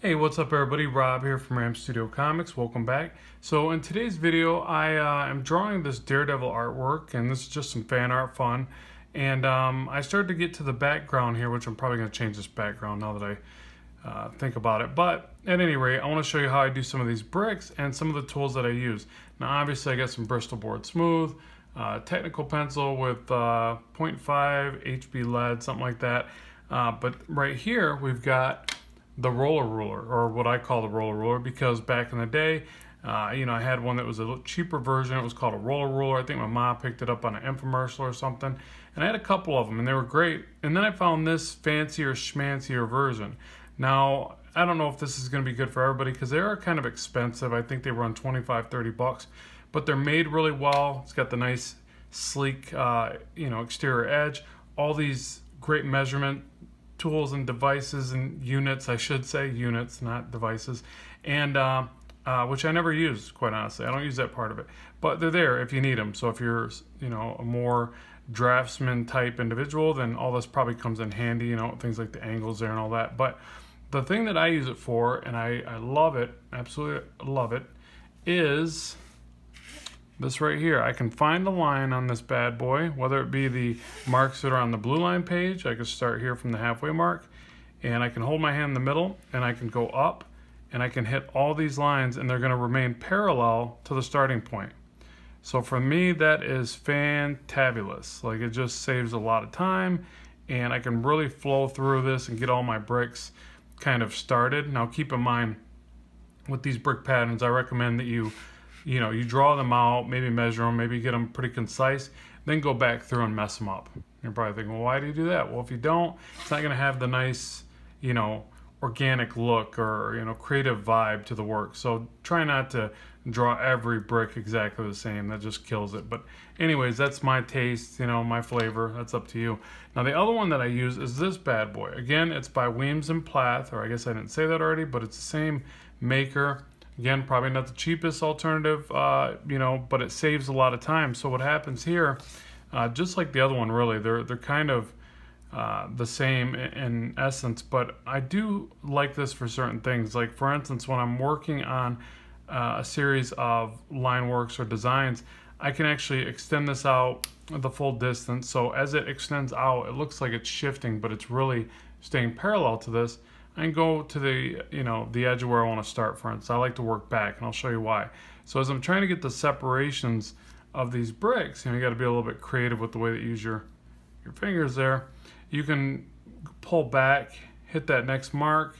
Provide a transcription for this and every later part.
Hey, what's up everybody? Rob here from Ram Studio Comics. Welcome back. So in today's video, I am drawing this Daredevil artwork, and this is just some fan art fun. And I started to get to the background here, which I'm probably going to change this background now that I think about it. But at any rate, I want to show you how I do some of these bricks and some of the tools that I use. Now obviously I got some Bristol board smooth, technical pencil with 0.5 HB lead, something like that. But right here we've got the roller ruler, or what I call the roller ruler, because back in the day, I had one that was a little cheaper version. It was called a roller ruler. I think my mom picked it up on an infomercial or something, and I had a couple of them and they were great. And then I found this fancier schmancier version. Now I don't know if this is going to be good for everybody because they are kind of expensive. I think they run 25-30 bucks, but they're made really well. It's got the nice sleek exterior edge, all these great measurement tools and devices and units, I should say units, not devices, and which I never use, quite honestly. I don't use that part of it, but they're there if you need them. So if you're a more draftsman type individual, then all this probably comes in handy, things like the angles there and all that. But the thing that I use it for, and I love it, absolutely love it, is this right here. I can find a line on this bad boy, whether it be the marks that are on the blue line page. I can start here from the halfway mark, and I can hold my hand in the middle, and I can go up, and I can hit all these lines, and they're going to remain parallel to the starting point. So for me, that is fantabulous. Like, it just saves a lot of time, and I can really flow through this and get all my bricks kind of started. Now keep in mind, with these brick patterns, I recommend that you draw them out, maybe measure them, maybe get them pretty concise, then go back through and mess them up. You're probably thinking, well, why do you do that? Well, if you don't, it's not going to have the nice, organic look or, creative vibe to the work. So try not to draw every brick exactly the same. That just kills it. But anyways, that's my taste, my flavor. That's up to you. Now, the other one that I use is this bad boy. Again, it's by Weems and Plath, or I guess I didn't say that already, but it's the same maker. Again, probably not the cheapest alternative, but it saves a lot of time. So what happens here, just like the other one, really, they're kind of the same in essence, but I do like this for certain things. Like, for instance, when I'm working on a series of line works or designs, I can actually extend this out the full distance. So as it extends out, it looks like it's shifting, but it's really staying parallel to this. I can go to the edge of where I want to start, for instance. I like to work back, and I'll show you why. So as I'm trying to get the separations of these bricks, you got to be a little bit creative with the way that you use your fingers there. You can pull back, hit that next mark,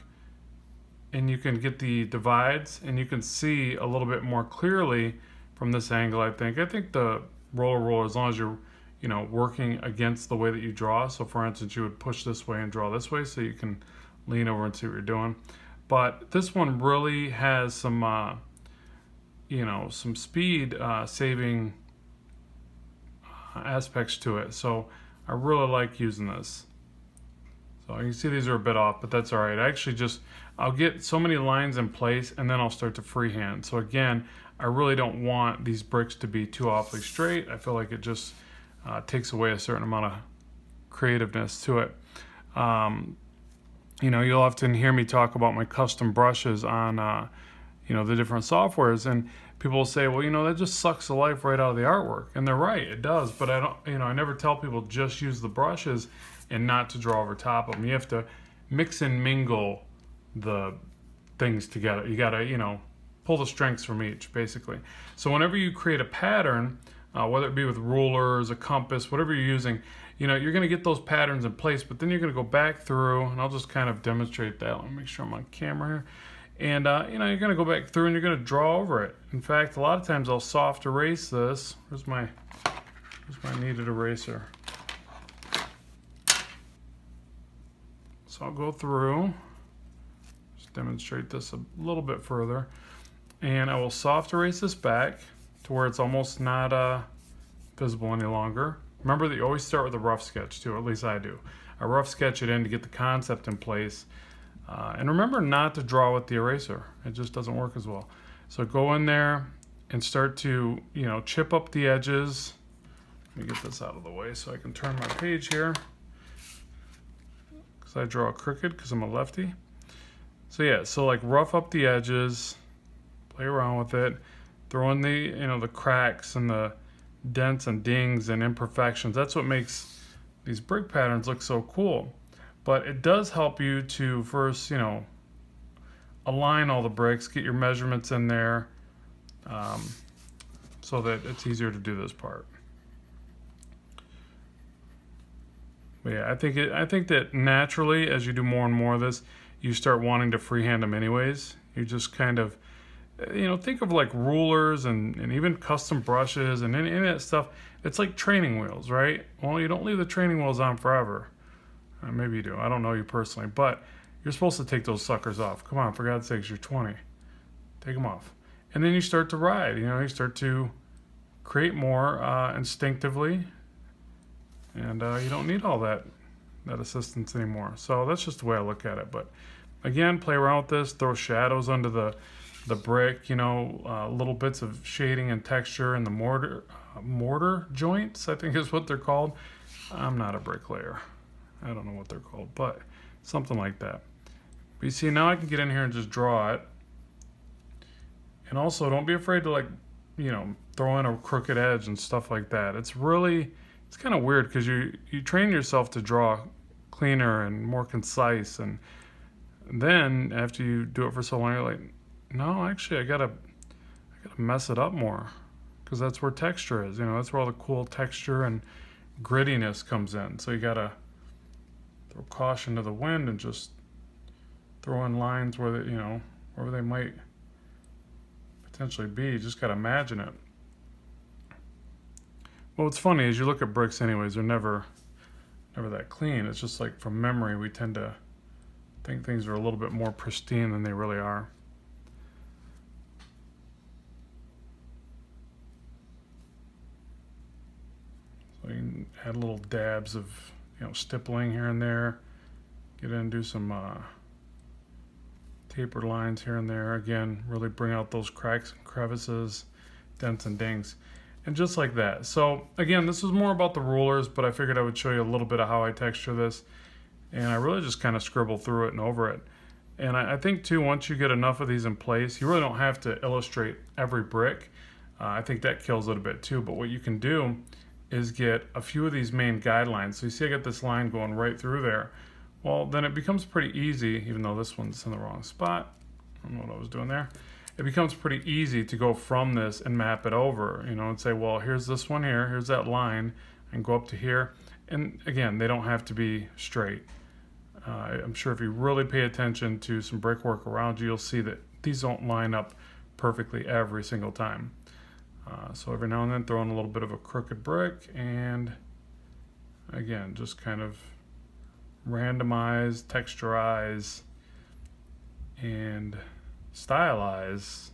and you can get the divides, and you can see a little bit more clearly from this angle, I think. I think the roller ruler, as long as you're working against the way that you draw. So for instance, you would push this way and draw this way, so you can lean over and see what you're doing. But this one really has some some speed saving aspects to it. So I really like using this. So you can see these are a bit off, but that's all right. I'll get so many lines in place, and then I'll start to freehand. So again, I really don't want these bricks to be too awfully straight. I feel like it just takes away a certain amount of creativeness to it. You'll often hear me talk about my custom brushes on, the different softwares, and people will say, well, that just sucks the life right out of the artwork. And they're right, it does, but I never tell people just use the brushes and not to draw over top of them. You have to mix and mingle the things together. You got to, pull the strengths from each, basically. So whenever you create a pattern, whether it be with rulers, a compass, whatever you're using, you're going to get those patterns in place, but then you're going to go back through, and I'll just kind of demonstrate that. Let me make sure I'm on camera here. And, you're going to go back through and you're going to draw over it. In fact, a lot of times I'll soft erase this. Where's my needed eraser? So I'll go through, just demonstrate this a little bit further, and I will soft erase this back to where it's almost not visible any longer. Remember that you always start with a rough sketch too, at least I do. I rough sketch it in to get the concept in place. And remember not to draw with the eraser. It just doesn't work as well. So go in there and start to, chip up the edges. Let me get this out of the way so I can turn my page here, because I draw crooked because I'm a lefty. So yeah, so like rough up the edges, play around with it, throw in the the cracks and the dents and dings and imperfections. That's what makes these brick patterns look so cool. But it does help you to first, align all the bricks, get your measurements in there, so that it's easier to do this part. But yeah, I think that naturally, as you do more and more of this, you start wanting to freehand them anyways. You just kind of, think of like rulers and even custom brushes and any of that stuff. It's like training wheels, right? Well, you don't leave the training wheels on forever. Maybe you do. I don't know you personally, but you're supposed to take those suckers off. Come on, for God's sakes, you're 20. Take them off. And then you start to ride. You start to create more instinctively. And you don't need all that assistance anymore. So that's just the way I look at it. But again, play around with this. Throw shadows under the brick. Little bits of shading and texture in the mortar joints, I think is what they're called. I'm not a bricklayer. I don't know what they're called, but something like that. But you see, now I can get in here and just draw it. And also, don't be afraid to throw in a crooked edge and stuff like that. It's kind of weird because you train yourself to draw cleaner and more concise, and then after you do it for so long, you're like, no, actually, I gotta mess it up more, because that's where texture is. That's where all the cool texture and grittiness comes in. So you gotta throw caution to the wind and just throw in lines where wherever they might potentially be. You just gotta imagine it. Well, what's funny is you look at bricks anyways, they're never that clean. It's just like from memory, we tend to think things are a little bit more pristine than they really are. So you can add little dabs of, stippling here and there. Get in and do some tapered lines here and there. Again, really bring out those cracks and crevices, dents and dings. And just like that. So again, this was more about the rulers, but I figured I would show you a little bit of how I texture this. And I really just kind of scribble through it and over it. And I think too, once you get enough of these in place, you really don't have to illustrate every brick. I think that kills it a bit too. But what you can do is get a few of these main guidelines. So you see I got this line going right through there. Well, then it becomes pretty easy, even though this one's in the wrong spot. I don't know what I was doing there. It becomes pretty easy to go from this and map it over, and say, well, here's this one here, here's that line, and go up to here. And again, they don't have to be straight. I'm sure if you really pay attention to some brickwork around you, you'll see that these don't line up perfectly every single time. So every now and then throw in a little bit of a crooked brick, and again, just kind of randomize, texturize, and stylize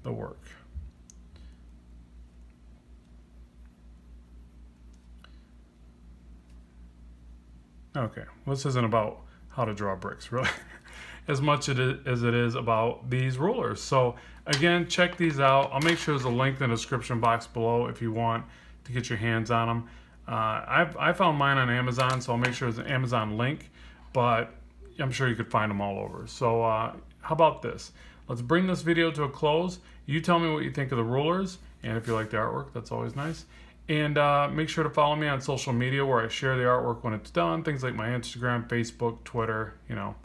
the work. Okay, well, this isn't about how to draw bricks, really, as much as it is about these rulers. So again, check these out. I'll make sure there's a link in the description box below if you want to get your hands on them. I found mine on Amazon, so I'll make sure there's an Amazon link, but I'm sure you could find them all over. So how about this? Let's bring this video to a close. You tell me what you think of the rulers, and if you like the artwork, that's always nice. And make sure to follow me on social media where I share the artwork when it's done. Things like my Instagram, Facebook, Twitter, you know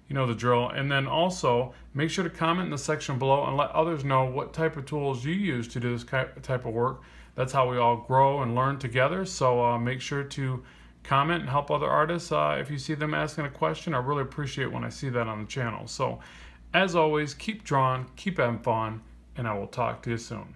the drill. And then also make sure to comment in the section below and let others know what type of tools you use to do this type of work. That's how we all grow and learn together. So make sure to comment and help other artists if you see them asking a question. I really appreciate when I see that on the channel. So as always, keep drawing, keep having fun, and I will talk to you soon.